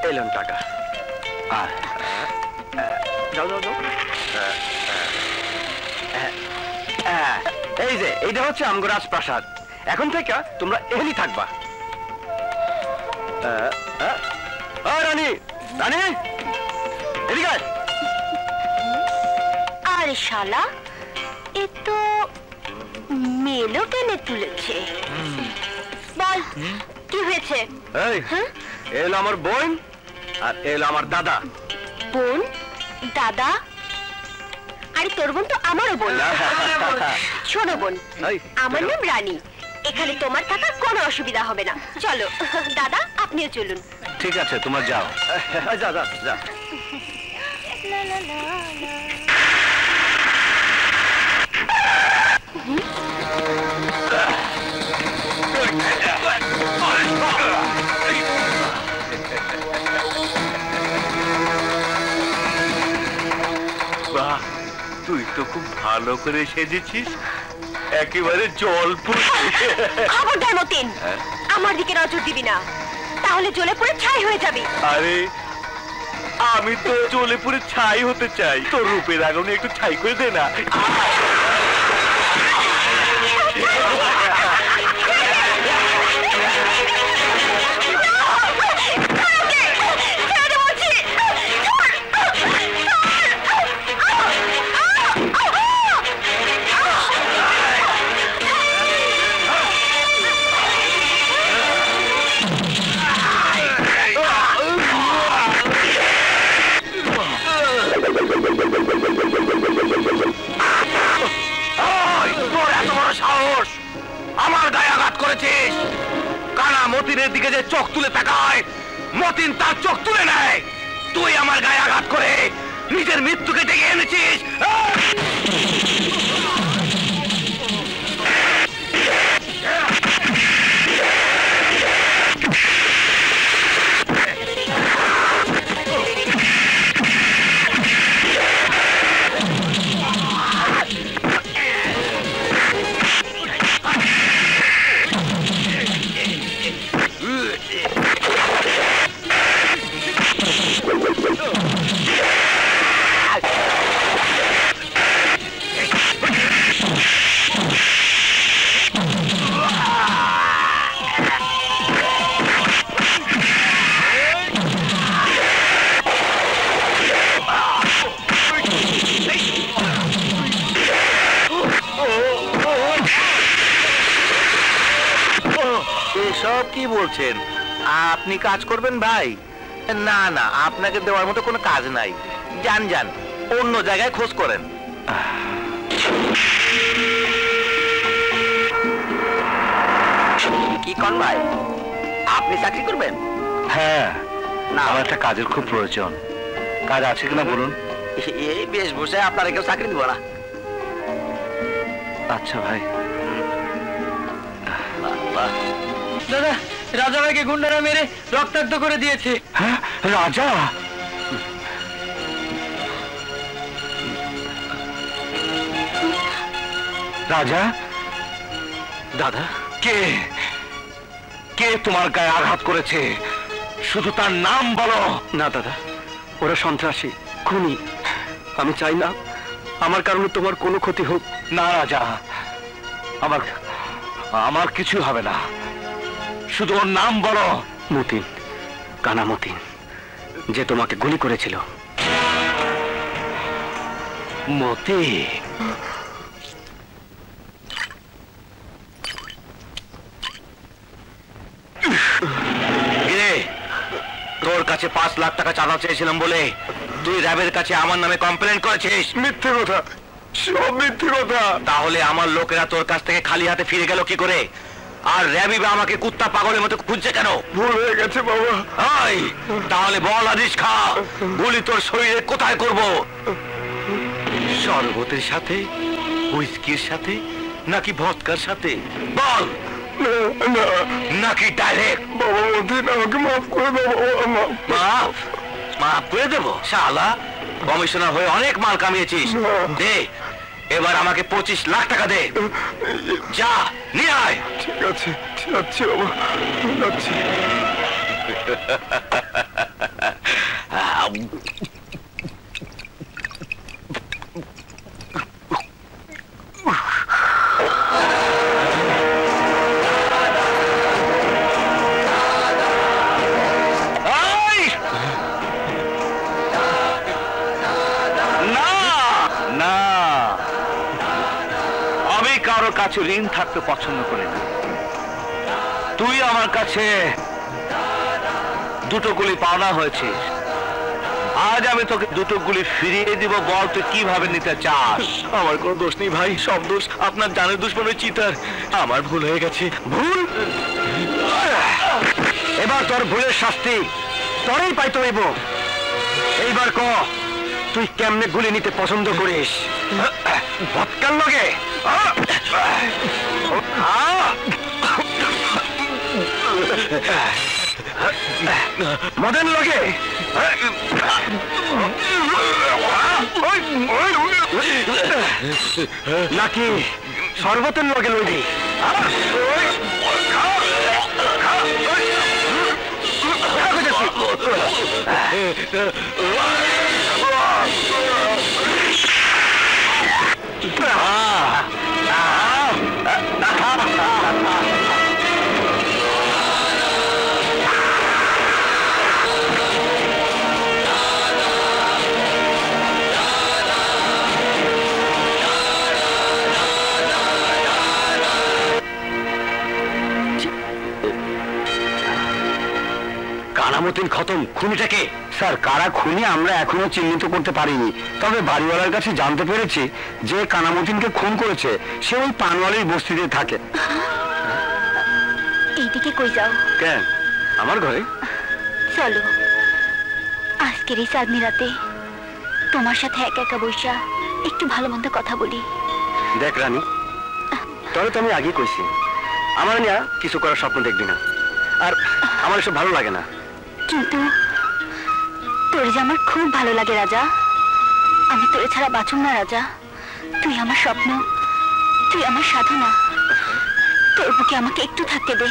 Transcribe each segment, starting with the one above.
এলেন টাকা। যাও যাও যাও। এই যে এইটা হচ্ছে আমগো রাজপ্রাসাদ। এখন থেকে তোমরা এখানেই থাকবা। রানী, রানী এদিকে আয়। আরে শালা, এ তো মেলো টেনে তুলেছে। বল কি হয়েছে? এই এলো আমার বোন আর এলো আমার দাদা। বোন? দাদা? আরে তোর বোন তো আমারও বোন। শোনো বোন, আমার নাম রানী। এখানে তোমার থাকার কোনো অসুবিধা হবে না। চলো দাদা, আপনিও চলুন। ঠিক আছে, তোমরা যাও। যা যা যা। বাহ, তুই তো খুব ভালো করে সেজেছিস, একেবারে জলপুর। খবরদার মতিন, আমার দিকে নজর দিবি না, তাহলে জ্বলে পুড়ে ছাই হয়ে যাবি। আরে আমি তো জ্বলে পুড়ে ছাই হতে চাই, তোর রূপের আগুনে একটু ছাই করে দে না। আমার গায়ে আঘাত করেছিস। কানা মতিনের দিকে যে চোখ তুলে তাকায়, মতিন তার চোখ তুলে নেয়। তুই আমার গায়ে আঘাত করে নিজের মৃত্যুকে ডেকে এনেছিস। এসব কি বলছেন? আপনি কাজ করবেন ভাই? না না, আপনাকে দেওয়ার মতো কোনো কাজ নাই। যান যান, অন্য জায়গায় খোঁজ করেন। কি কন ভাই, আপনি চাকরি করবেন? হ্যাঁ, না আমার একটা কাজের খুব প্রয়োজন। কাজ আছে কিনা বলুন। এই বেশ বসে আপনারা কেউ চাকরি দিব না। আচ্ছা ভাই। দাদা, রাজা ভাইকে গুন্ডারা মেরে রক্তাক্ত করে দিয়েছে। হ্যাঁ, রাজা? রাজা? দাদা, কে কে তোমার গায়ে আঘাত করেছে? শুধু তার নাম বলো। না দাদা, ওরা সন্ত্রাসী, খুনি। আমি চাই না আমার কারণে তোমার কোনো ক্ষতি হোক। না রাজা, আমার কিছু হবে না, শুধু ওর নাম বলো। মতিন, কানা মতিন, যে তোমাকে গুলি করেছিল। মতি? তোর কাছে 5 লাখ টাকা চাঁদা চেয়েছিলাম বলে তুই র্যাবের কাছে আমার নামে কমপ্লেন করেছিস। মিথ্যে কথা, সব মিথ্যে কথা। তাহলে আমার লোকেরা তোর কাছ থেকে খালি হাতে ফিরে গেল কি করে? আর র্যাবই বা আমাকে কুত্তা পাগলের মতো খুঁজছে কেন? ভুল হয়ে গেছে বাবা। তাহলে বল আদিস খা, গুলি তোর শরীরে কোথায় করব? শরবতের সাথে, হুইস্কির সাথে, নাকি ভদকার সাথে? বল। নাকি ডাইরেক্ট? বাবা মতিন, আমাকে মাফ করে দাও বাবা। মাফ করে দেবো? শালা, কমিশনার হয়ে অনেক মাল কামিয়েছিস। দে, এবার আমাকে 25 লাখ টাকা দে। যা নিয়ে আয়। ঠিক আছে, যাচ্ছি বাবা, যাচ্ছি। কাছে ঋণ থাকতে পছন্দ করি না। তুই আমার কাছে দুটো গুলি পাওনা হয়েছিস, আজ আমি তোকে দুটো গুলি ফিরিয়ে দিব। বল তুই কিভাবে নিতে চাস? আমার কোনো দোষ নেই ভাই, সব দোষ আপনার জানের দুশ্মন ওই চিতার। আমার ভুল হয়ে গেছে। ভুল? এবার তোর ভুলের শাস্তি তোরই পাইতে হইব। এইবার ক তুই কেমনে গুলি নিতে পছন্দ করিস? ভটকার লগে মদন লগে নাকি সর্বতের লগে লইবি? কানামতিন খতম। খুনিটাকে? স্যার, কারা খুনি আমরা এখনো চিহ্নিত করতে পারিনি, তবে বাড়িওয়ালার কাছে জানতে পেরেছি যে কানামতিনকে খুন করেছে সে ওই পানওয়ালির বস্তিতে থাকে। এইদিকে কই যাও? কেন? আমার ঘরে। চলো, আজকের এই চাঁদনি রাতে তোমার সাথে একা একা বসা একটু ভালো মন্দ কথা বলি। দেখ রানী, তবে তো আমি আগে কইছি আমার নিয়ে কিছু করার স্বপ্ন দেখবি না, আর আমার এসব ভালো লাগে না। কিন্তু তোর যে আমার খুব ভালো লাগে রাজা। আমি তোরে ছাড়া বাঁচুম না রাজা। তুই আমার স্বপ্ন, তুই আমার সাধনা। তোর বুকে আমাকে একটু থাকতে দে।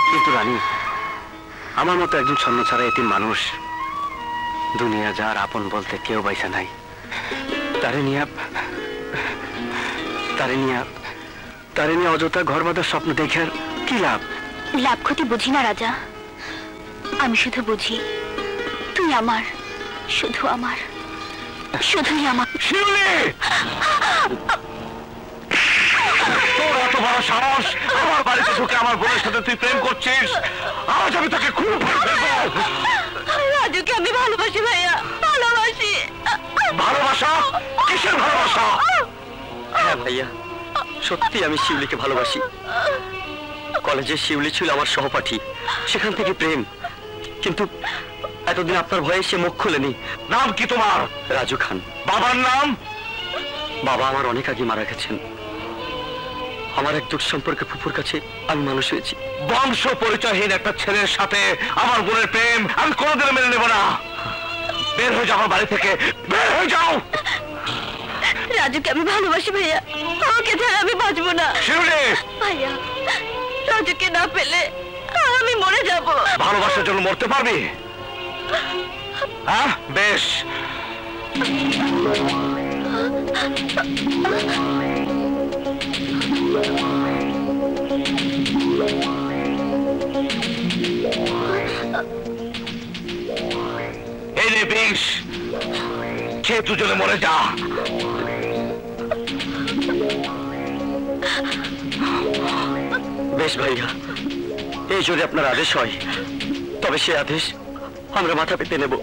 কিন্তু রানী, আমার মতো একজন ছন্ন ছাড়া এতিম মানুষ দুনিয়া যার আপন বলতে কেউ বাইসা নাই, তারে নিয়ে অযথা ঘর বাঁধার স্বপ্ন দেখে আর কি লাভ? লাভ ক্ষতি বুঝি না রাজা, আমি শুধু বুঝি তুই আমার, শুধু আমার, শুধুই আমার। তোর এত বড় সাহস, আমার বাড়িতে ঢুকে আমার বোনের সাথে তুই প্রেম করছিস? আজ আমি তোকে খুব রাজুকে আমি ভালোবাসি ভাইয়া, ভালোবাসি। ভালোবাসা? কিসের ভালোবাসা? হ্যাঁ ভাইয়া, সত্যি আমি শিউলিকে ভালোবাসি। কলেজে শিউলি ছিল আমার সহপাঠী, সেখান থেকে প্রেম। কিন্তু এতদিন আপনার ভয়ে সে মুখ খুলেনি। নাম কি তোমার? রাজু খান। বাবার নাম? বাবা আমার অনেক আগে মারা গেছেন। আমার এক দূর সম্পর্কে ফুপুর কাছে আমি মানুষ হয়েছি। বংশ পরিচয়হীন একটা ছেলের সাথে আমার বোনের প্রেম আমি কোনোদিন মেনে নেব না। বের হয়ে যাও আমার বাড়ি থেকে, বের হয়ে যাও। রাজুকে আমি ভালোবাসি ভাইয়া, ওকে ছাড়া আমি বাঁচবো না। শিউলি ভাইয়া, রাজুকে না পেলে আমি মরে যাব। ভালোবাসার জন্য মরতে পারবি? হ্যাঁ, বেশ। এই রে বিষ, খেয়ে দুজনে মরে যা। বেশ ভাইয়া, এই যদি আপনার আদেশ হয় তবে সে আদেশ আমরা মাথা পেতে নেব।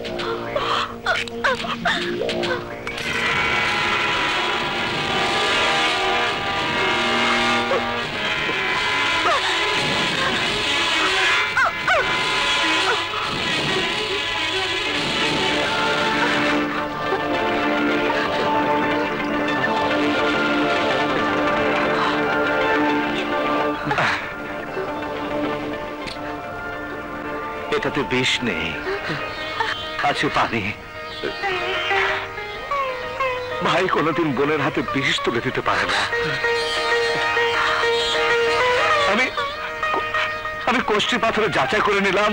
এটাতে বিষ নেই, আছে পানি। ভাই কোনোদিন বোনের হাতে বিষ তুলে দিতে পারে না। আমি কোষ্ঠী পাথরে যাচাই করে নিলাম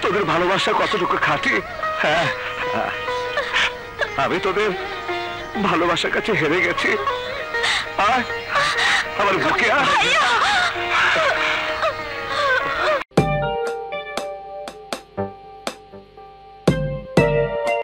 তোদের ভালোবাসা কতটুকু খাঁটি। হ্যাঁ, আমি তোদের ভালোবাসার কাছে হেরে গেছি। আয় আমার বুকে আয়।